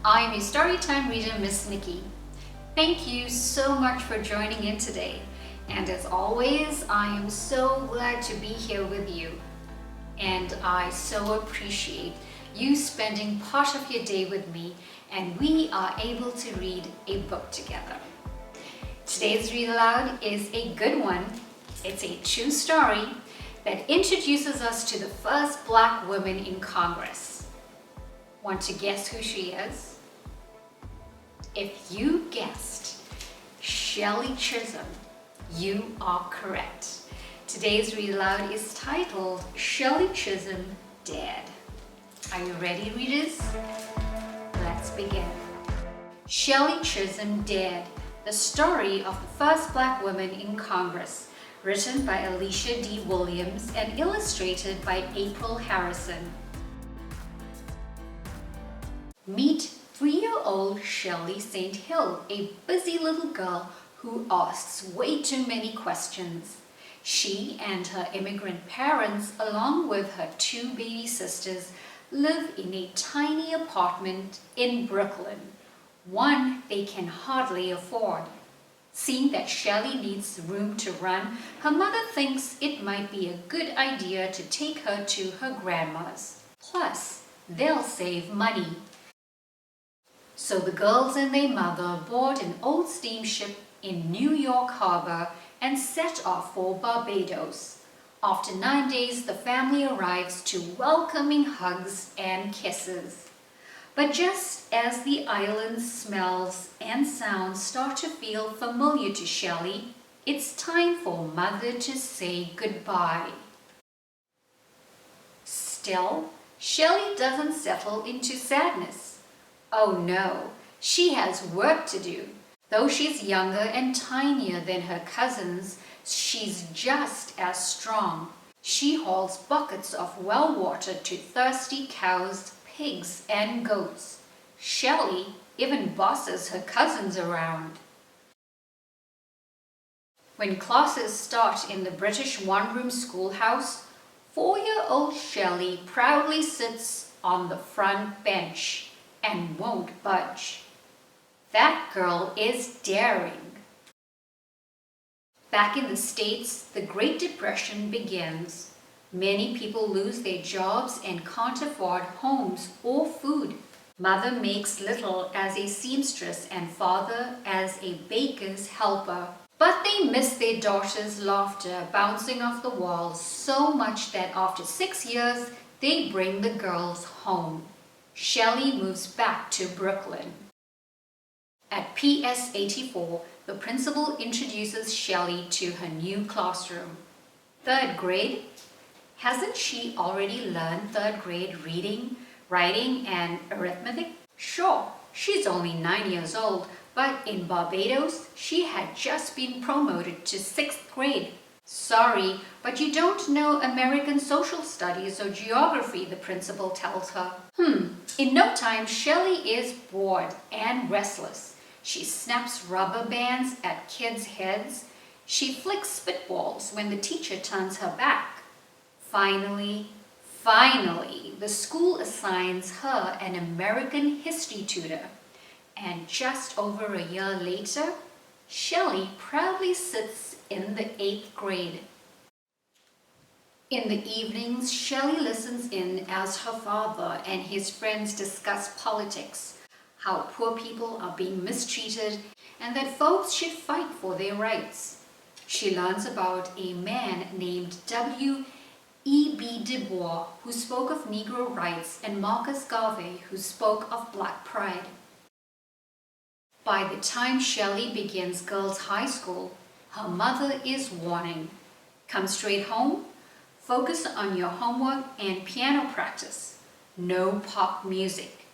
I'm your Storytime reader, Ms Nikki. Thank you so much for joining in today. And as always, I am so glad to be here with you. And I so appreciate you spending part of your day with me, and we are able to read a book together. Today's Read Aloud is a good one. It's a true story that introduces us to the first Black woman in Congress. Want to guess who she is? If you guessed Shirley Chisholm, you are correct. Today's Read Aloud is titled Shirley Chisholm Dead. Are you ready, readers? Let's begin. Shirley Chisholm Dead, the story of the first Black woman in Congress, written by Alicia D. Williams and illustrated by April Harrison. Meet 3-year-old Shirley St. Hill, a busy little girl who asks way too many questions. She and her immigrant parents, along with her 2 baby sisters, live in a tiny apartment in Brooklyn, one they can hardly afford. Seeing that Shirley needs room to run, her mother thinks it might be a good idea to take her to her grandma's. Plus, they'll save money. So the girls and their mother board an old steamship in New York Harbor and set off for Barbados. After 9 days, the family arrives to welcoming hugs and kisses. But just as the island's smells and sounds start to feel familiar to Shirley, it's time for Mother to say goodbye. Still, Shirley doesn't settle into sadness. Oh no, she has work to do. Though she's younger and tinier than her cousins, she's just as strong. She hauls buckets of well water to thirsty cows, pigs, and goats. Shirley even bosses her cousins around. When classes start in the British one-room schoolhouse, 4-year-old Shirley proudly sits on the front bench and won't budge. That girl is daring. Back in the States, the Great Depression begins. Many people lose their jobs and can't afford homes or food. Mother makes little as a seamstress and father as a baker's helper. But they miss their daughter's laughter bouncing off the walls so much that after 6 years, they bring the girls home. Shirley moves back to Brooklyn. At PS 84, the principal introduces Shirley to her new classroom. 3rd grade? Hasn't she already learned 3rd grade reading, writing, and arithmetic? Sure, she's only 9 years old, but in Barbados, she had just been promoted to 6th grade. Sorry, but you don't know American social studies or geography, the principal tells her. In no time, Shirley is bored and restless. She snaps rubber bands at kids' heads. She flicks spitballs when the teacher turns her back. Finally, the school assigns her an American history tutor. And just over a year later, Shirley proudly sits in the 8th grade. In the evenings, Shirley listens in as her father and his friends discuss politics, how poor people are being mistreated, and that folks should fight for their rights. She learns about a man named W.E.B. Du Bois who spoke of Negro rights and Marcus Garvey who spoke of Black pride. By the time Shirley begins girls' high school, her mother is warning. Come straight home, focus on your homework and piano practice. No pop music.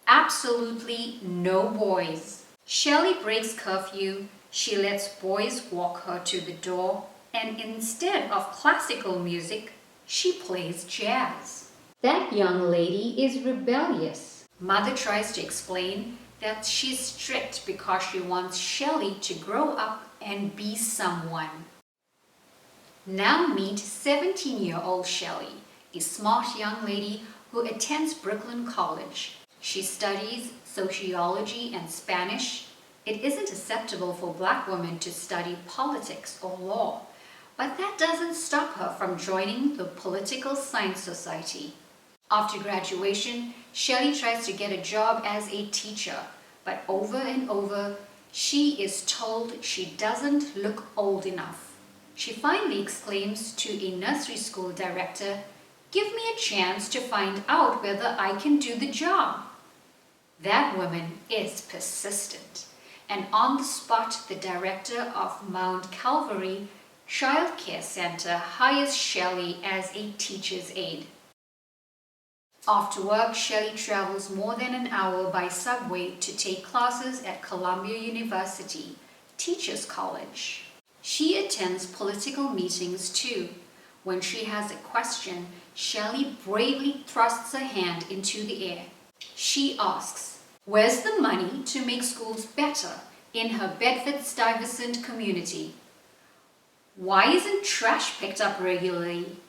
Absolutely no boys. Shirley breaks curfew. She lets boys walk her to the door, and instead of classical music, she plays jazz. That young lady is rebellious. Mother tries to explain that she's strict because she wants Shirley to grow up and be someone. Now meet 17-year-old Shirley, a smart young lady who attends Brooklyn College. She studies sociology and Spanish. It isn't acceptable for Black women to study politics or law, but that doesn't stop her from joining the Political Science Society. After graduation, Shirley tries to get a job as a teacher, but over and over, she is told she doesn't look old enough. She finally exclaims to a nursery school director, "Give me a chance to find out whether I can do the job." That woman is persistent, and on the spot, the director of Mount Calvary Child Care Center hires Shirley as a teacher's aide. After work, Shirley travels more than an hour by subway to take classes at Columbia University, Teachers College. She attends political meetings too. When she has a question, Shirley bravely thrusts her hand into the air. She asks, "Where's the money to make schools better in her Bedford-Stuyvesant community? Why isn't trash picked up regularly?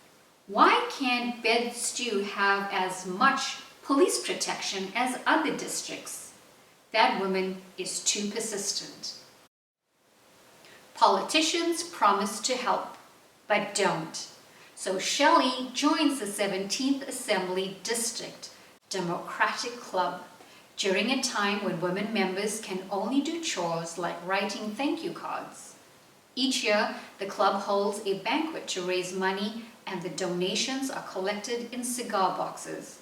Why can't Bed-Stu have as much police protection as other districts?" That woman is too persistent. Politicians promise to help, but don't. So Shirley joins the 17th Assembly District Democratic Club during a time when women members can only do chores like writing thank you cards. Each year, the club holds a banquet to raise money, and the donations are collected in cigar boxes.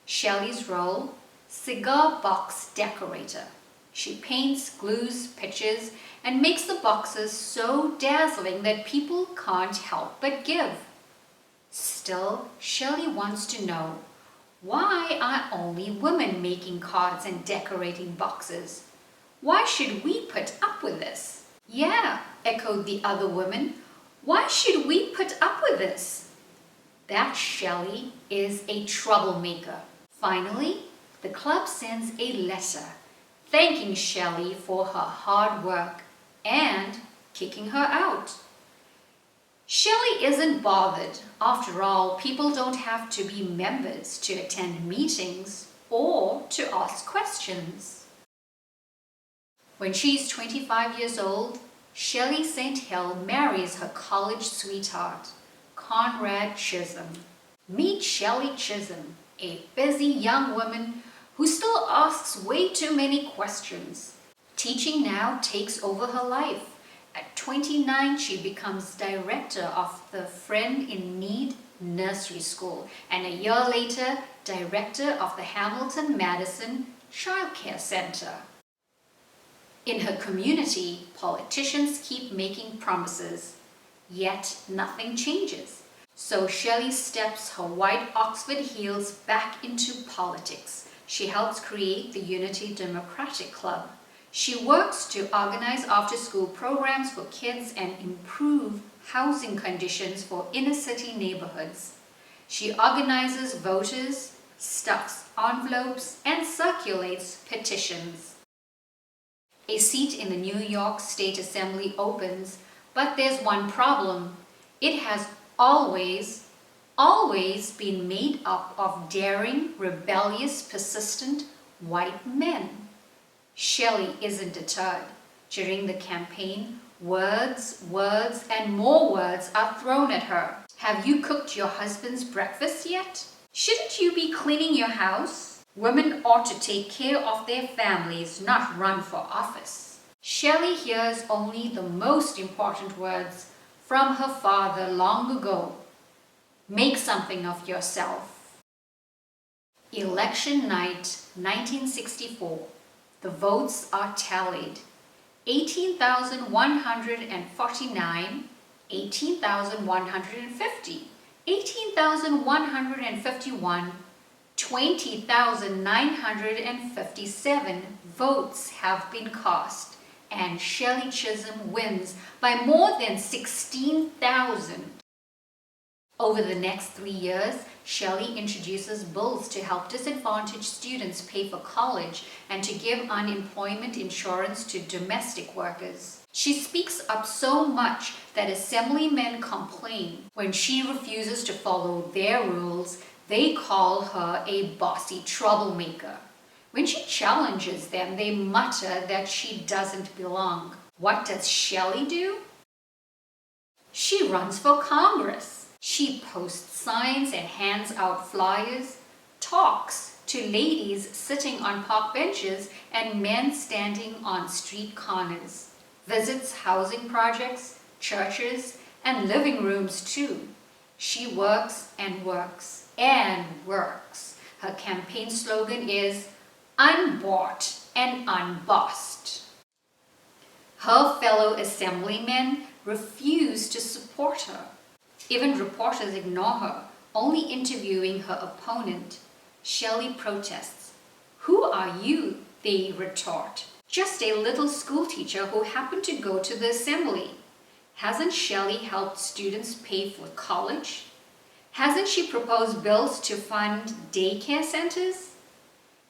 Shirley's role? Cigar box decorator. She paints, glues, pitches, and makes the boxes so dazzling that people can't help but give. Still, Shirley wants to know, why are only women making cards and decorating boxes? Why should we put up with this? "Yeah," echoed the other women. "Why should we put up with this?" That Shirley is a troublemaker. Finally, the club sends a letter thanking Shirley for her hard work and kicking her out. Shirley isn't bothered. After all, people don't have to be members to attend meetings or to ask questions. When she's 25 years old, Shirley St. Hill marries her college sweetheart, Conrad Chisholm. Meet Shirley Chisholm, a busy young woman who still asks way too many questions. Teaching now takes over her life. At 29, she becomes director of the Friend in Need Nursery School, and a year later, director of the Hamilton-Madison Child Care Center. In her community, politicians keep making promises, yet nothing changes. So Shirley steps her white Oxford heels back into politics. She helps create the Unity Democratic Club. She works to organize after-school programs for kids and improve housing conditions for inner-city neighborhoods. She organizes voters, stuffs envelopes, and circulates petitions. A seat in the New York State Assembly opens, but there's one problem. It has always been made up of daring, rebellious, persistent white men. Shirley isn't deterred. During the campaign, words, and more words are thrown at her. "Have you cooked your husband's breakfast yet? Shouldn't you be cleaning your house? Women ought to take care of their families, not run for office." Shirley hears only the most important words from her father long ago. "Make something of yourself." Election night, 1964. The votes are tallied. 18,149, 18,150, 18,151, 20,957 votes have been cast, and Shirley Chisholm wins by more than 16,000. Over the next 3 years, Shirley introduces bills to help disadvantaged students pay for college and to give unemployment insurance to domestic workers. She speaks up so much that assemblymen complain. When she refuses to follow their rules, they call her a bossy troublemaker. When she challenges them, they mutter that she doesn't belong. What does Shirley do? She runs for Congress. She posts signs and hands out flyers, talks to ladies sitting on park benches and men standing on street corners, visits housing projects, churches, and living rooms too. She works and works and works. Her campaign slogan is unbought and unbossed. Her fellow assemblymen refuse to support her. Even reporters ignore her, only interviewing her opponent. Shirley protests. Who are you? They retort. Just a little schoolteacher who happened to go to the assembly. Hasn't Shirley helped students pay for college? Hasn't she proposed bills to fund daycare centers?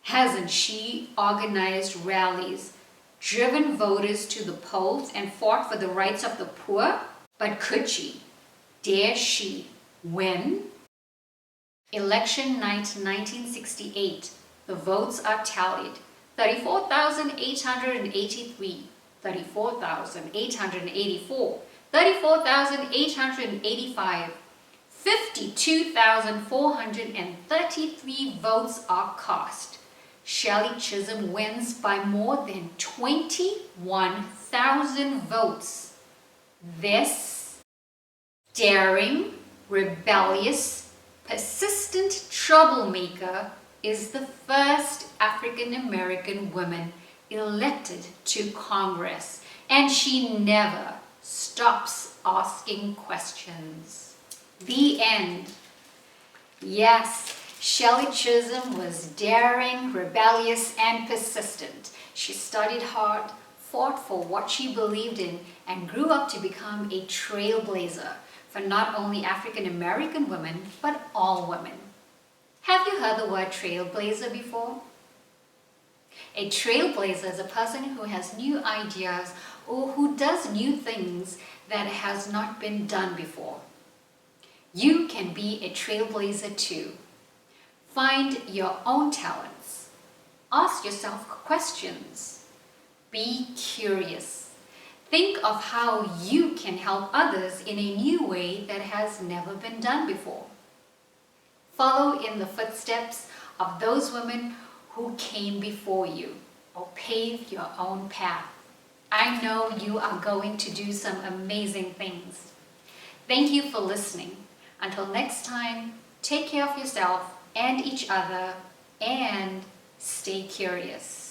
Hasn't she organized rallies, driven voters to the polls, and fought for the rights of the poor? But could she? Dare she win? Election night 1968. The votes are tallied. 34,883, 34,884, 34,885. 52,433 votes are cast. Shirley Chisholm wins by more than 21,000 votes. This daring, rebellious, persistent troublemaker is the first African American woman elected to Congress, and she never stops asking questions. The end. Yes, Shirley Chisholm was daring, rebellious, and persistent. She studied hard, fought for what she believed in, and grew up to become a trailblazer for not only African American women, but all women. Have you heard the word trailblazer before? A trailblazer is a person who has new ideas or who does new things that has not been done before. You can be a trailblazer too. Find your own talents. Ask yourself questions. Be curious. Think of how you can help others in a new way that has never been done before. Follow in the footsteps of those women who came before you, or pave your own path. I know you are going to do some amazing things. Thank you for listening. Until next time, take care of yourself and each other, and stay curious.